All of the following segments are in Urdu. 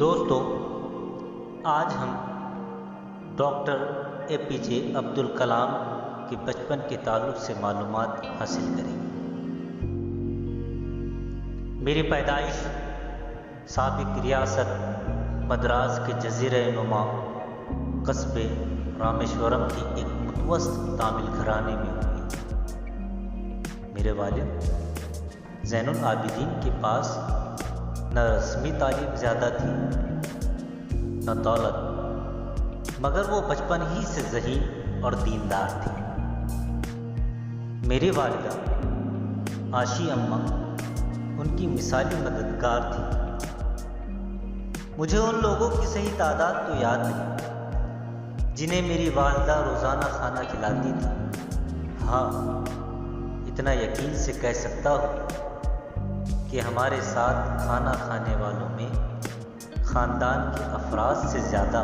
دوستو، آج ہم ڈاکٹر APJ عبدالکلام کے بچپن کے تعلق سے معلومات حاصل کریں گے۔ میری پیدائش سابق ریاست مدراس کے جزیرہ نما قصبے رامیشورم کی ایک متوسط تامل گھرانے میں ہوئی۔ میرے والد زین العابدین کے پاس نہ رسمی تعلیم زیادہ تھی نہ دولت، مگر وہ بچپن ہی سے ذہین اور دیندار تھی۔ میری والدہ عاشی اماں ان کی مثالی مددگار تھی۔ مجھے ان لوگوں کی صحیح تعداد تو یاد نہیں جنہیں میری والدہ روزانہ کھانا کھلاتی تھی۔ ہاں، اتنا یقین سے کہہ سکتا ہوں کہ ہمارے ساتھ کھانا کھانے والوں میں خاندان کے افراد سے زیادہ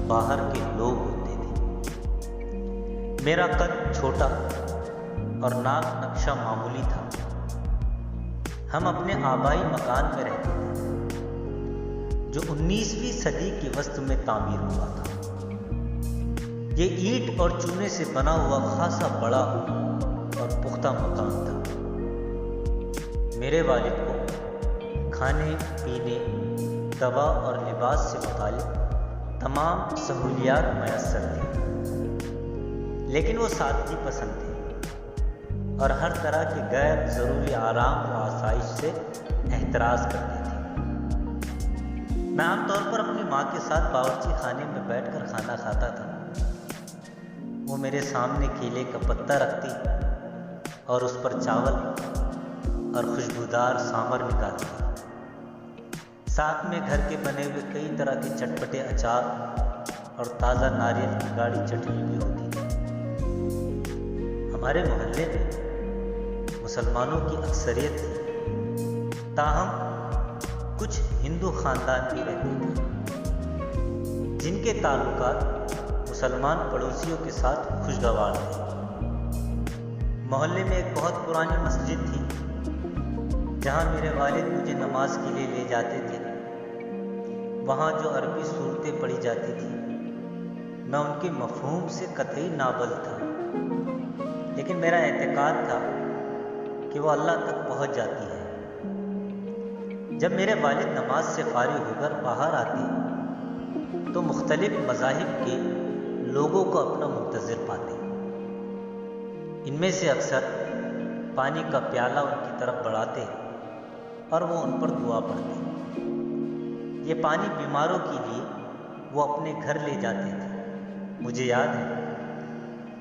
باہر کے لوگ ہوتے تھے۔ میرا قد چھوٹا اور ناک نقشہ معمولی تھا۔ ہم اپنے آبائی مکان میں رہتے تھے جو 19ویں صدی کے وسط میں تعمیر ہوا تھا۔ یہ اینٹ اور چونے سے بنا ہوا خاصا بڑا اور پختہ مکان تھا۔ میرے والد کو کھانے پینے، دوا اور لباس سے متعلق تمام سہولیات میسر تھیں، لیکن وہ سادگی پسند تھے اور ہر طرح کے غیر ضروری آرام و آسائش سے احتراز کرتے تھے۔ میں عام طور پر اپنی ماں کے ساتھ باورچی خانے میں بیٹھ کر کھانا کھاتا تھا۔ وہ میرے سامنے کیلے کا پتہ رکھتی اور اس پر چاول اور خوشبودار سامر نکالتی۔ ساتھ میں گھر کے بنے ہوئے کئی طرح کے چٹپٹے اچار اور تازہ ناریل کی گاڑھی چٹنی بھی ہوتی تھی۔ ہمارے محلے میں مسلمانوں کی اکثریت تھی، تاہم کچھ ہندو خاندان بھی رہتے تھے جن کے تعلقات مسلمان پڑوسیوں کے ساتھ خوشگوار تھے۔ محلے میں ایک بہت پرانی مسجد تھی جہاں میرے والد مجھے نماز کے لیے لے جاتے تھے۔ وہاں جو عربی صورتیں پڑھی جاتی تھیں، میں ان کے مفہوم سے قطعی نابلد تھا، لیکن میرا اعتقاد تھا کہ وہ اللہ تک پہنچ جاتی ہے۔ جب میرے والد نماز سے فارغ ہو کر باہر آتے تو مختلف مذاہب کے لوگوں کو اپنا منتظر پاتے۔ ان میں سے اکثر پانی کا پیالہ ان کی طرف بڑھاتے اور وہ ان پر دعا پڑھتے۔ یہ پانی بیماروں کے لیے وہ اپنے گھر لے جاتے تھے۔ مجھے یاد ہے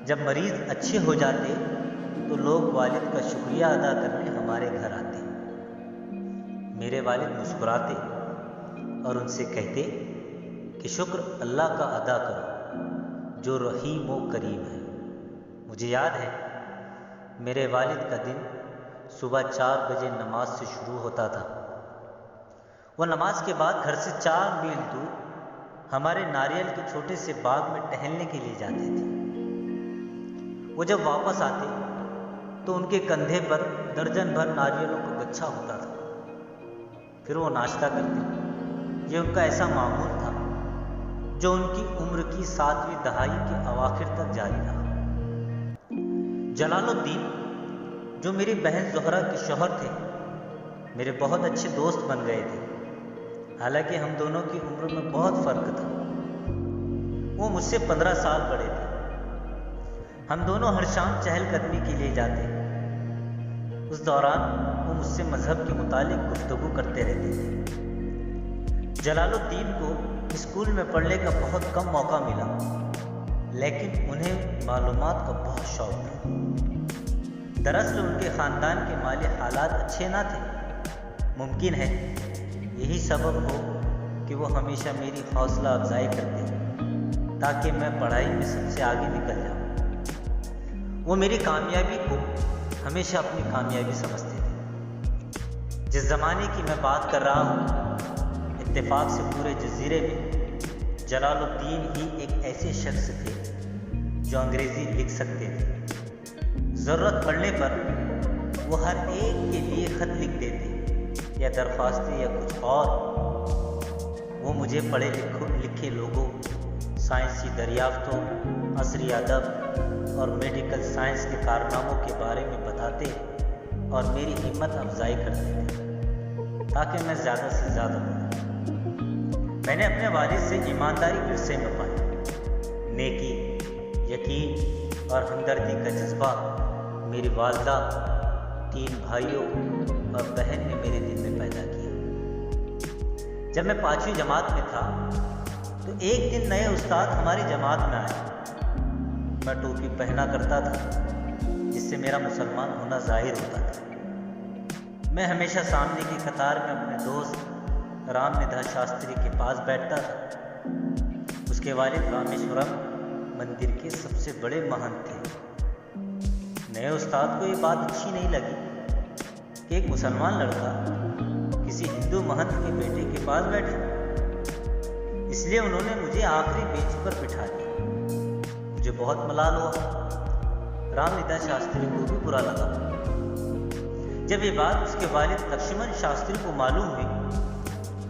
جب مریض اچھے ہو جاتے تو لوگ والد کا شکریہ ادا کرنے ہمارے گھر آتے۔ میرے والد مسکراتے اور ان سے کہتے کہ شکر اللہ کا ادا کرو جو رحیم و کریم ہے۔ مجھے یاد ہے میرے والد کا دن صبح 4 بجے نماز سے شروع ہوتا تھا۔ وہ نماز کے بعد گھر سے 4 میل دور ہمارے ناریل کے چھوٹے سے باغ میں ٹہلنے کے لیے جاتے تھے۔ وہ جب واپس آتے تو ان کے کندھے پر درجن بھر ناریلوں کا گچھا ہوتا تھا۔ پھر وہ ناشتہ کرتے۔ یہ ان کا ایسا معمول تھا جو ان کی عمر کی 7ویں دہائی کے اواخر تک جاری رہا۔ جلال الدین جو میری بہن زہرا کے شوہر تھے، میرے بہت اچھے دوست بن گئے تھے، حالانکہ ہم دونوں کی عمر میں بہت فرق تھا۔ وہ مجھ سے 15 سال بڑے تھے۔ ہم دونوں ہر شام چہل قدمی کے لیے جاتے۔ اس دوران وہ مجھ سے مذہب کے متعلق گفتگو کرتے رہتے تھے۔ جلال الدین کو اسکول میں پڑھنے کا بہت کم موقع ملا، لیکن انہیں معلومات کا بہت شوق تھا۔ دراصل ان کے خاندان کے مالی حالات اچھے نہ تھے۔ ممکن ہے یہی سبب ہو کہ وہ ہمیشہ میری حوصلہ افزائی کرتے تاکہ میں پڑھائی میں سب سے آگے نکل جاؤں۔ وہ میری کامیابی کو ہمیشہ اپنی کامیابی سمجھتے تھے۔ جس زمانے کی میں بات کر رہا ہوں، اتفاق سے پورے جزیرے میں جلال الدین ہی ایک ایسے شخص تھے جو انگریزی لکھ سکتے تھے۔ ضرورت پڑنے پر وہ ہر ایک کے لیے خط لکھ دیتے یا درخواستیں یا کچھ اور۔ وہ مجھے پڑھے لکھے لوگوں، سائنسی دریافتوں، عصری ادب اور میڈیکل سائنس کے کارناموں کے بارے میں بتاتے اور میری ہمت افزائی کرتے تھے تاکہ میں زیادہ سے زیادہ پڑھوں۔ میں نے اپنے والد سے ایمانداری ورثے میں پائی۔ نیکی، یقین اور ہمدردی کا جذبہ میری والدہ، 3 بھائیوں اور بہن نے میرے دل میں پیدا کیا۔ جب میں 5ویں جماعت میں تھا تو ایک دن نئے استاد ہماری جماعت میں آئے۔ میں ٹوپی پہنا کرتا تھا جس سے میرا مسلمان ہونا ظاہر ہوتا تھا۔ میں ہمیشہ سامنے کی قطار میں اپنے دوست رام ندھا شاستری کے پاس بیٹھتا تھا۔ اس کے والد رامیشورم مندر کے سب سے بڑے مہنت تھے۔ نئے استاد کو یہ بات اچھی نہیں لگی کہ ایک مسلمان لڑکا کسی ہندو مہنت کے بیٹے کے پاس بیٹھا، اس لیے انہوں نے مجھے آخری بینچ پر بٹھا دیا۔ مجھے بہت ملال ہوا۔ رام ندھا شاستری کو بھی برا لگا۔ جب یہ بات اس کے والد لکشمن شاستری کو معلوم ہوئی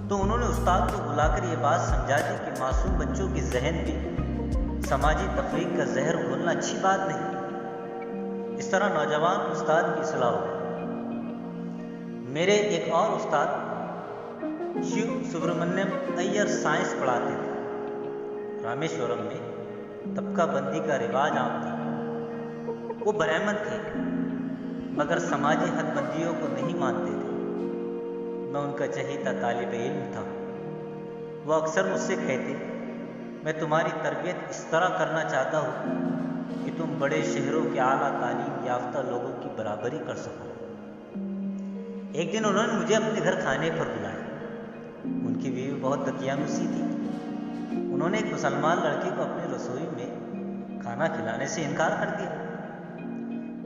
تو انہوں نے استاد کو بلا کر یہ بات سمجھا دی کہ معصوم بچوں کے ذہن میں سماجی تفریق کا زہر گھولنا اچھی بات نہیں۔ اس طرح نوجوان استاد کی اصلاح ہو گئی۔ میرے ایک اور استاد شیو سبرمنیم ایّر سائنس پڑھاتے تھے۔ رامیشورم میں طبقہ بندی کا رواج عام تھا۔ وہ برہمن تھے مگر سماجی حد بندیوں کو نہیں مانتے تھے۔ میں ان کا چہیتا طالب علم تھا۔ وہ اکثر مجھ سے کہتے، میں تمہاری تربیت اس طرح کرنا چاہتا ہوں کہ تم بڑے شہروں کے اعلیٰ تعلیم یافتہ لوگوں کی برابری کر سکو۔ ایک دن انہوں نے مجھے اپنے گھر کھانے پر بلایا۔ ان کی بیوی بہت دقیانوسی تھی۔ انہوں نے ایک مسلمان لڑکے کو اپنی رسوئی میں کھانا کھلانے سے انکار کر دیا،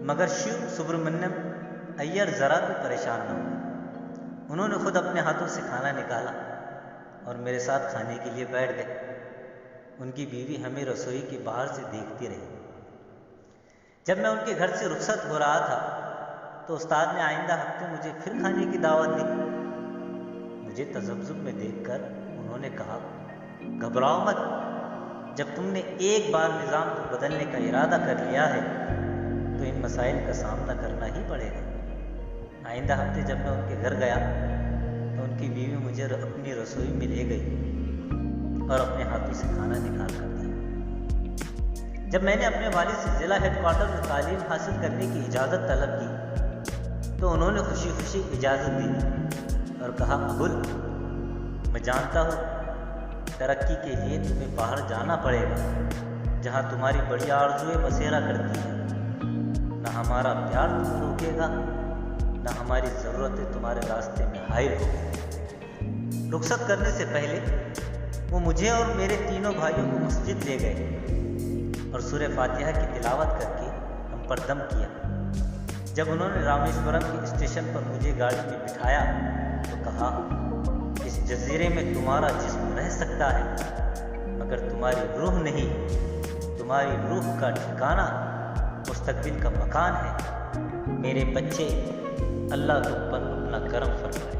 مگر شیو سبرمنیم ایّر ذرا بھی پریشان نہ ہوئے۔ انہوں نے خود اپنے ہاتھوں سے کھانا نکالا اور میرے ساتھ کھانے کے لیے بیٹھ گئے۔ ان کی بیوی ہمیں رسوئی کے باہر سے دیکھتی رہی۔ جب میں ان کے گھر سے رخصت ہو رہا تھا تو استاد نے آئندہ ہفتے مجھے پھر کھانے کی دعوت دی۔ مجھے تذبذب میں دیکھ کر انہوں نے کہا، گھبراؤ مت، جب تم نے ایک بار نظام کو بدلنے کا ارادہ کر لیا ہے تو ان مسائل کا سامنا کرنا ہی پڑے گا۔ آئندہ ہفتے جب میں ان کے گھر گیا تو ان کی بیوی مجھے اپنی رسوئی میں لے گئی اور اپنے ہاتھوں سے کھانا نکال کر دیا۔ جب میں نے اپنے والد سے ضلع ہیڈ کوارٹر میں تعلیم حاصل کرنے کی اجازت طلب کی تو انہوں نے خوشی خوشی اجازت دی اور کہا، ابوال، میں جانتا ہوں ترقی کے لیے تمہیں باہر جانا پڑے گا جہاں تمہاری بڑی آرزوئیں بسیرا کرتی ہیں۔ نہ ہمارا پیار تمہیں روکے گا، نہ ہماری ضرورتیں تمہارے راستے میں حائل ہوگی۔ رخصت کرنے سے پہلے وہ مجھے اور میرے تینوں بھائیوں کو مسجد لے گئے اور سورہ فاتحہ کی تلاوت کر کے ہم پر دم کیا۔ جب انہوں نے رامیشورم کے اسٹیشن پر مجھے گاڑی میں بٹھایا تو کہا، اس جزیرے میں تمہارا جسم رہ سکتا ہے مگر تمہاری روح نہیں۔ تمہاری روح کا ٹھکانہ مستقبل کا مکان ہے۔ میرے بچے، اللہ تم پر اپنا کرم فرمائے۔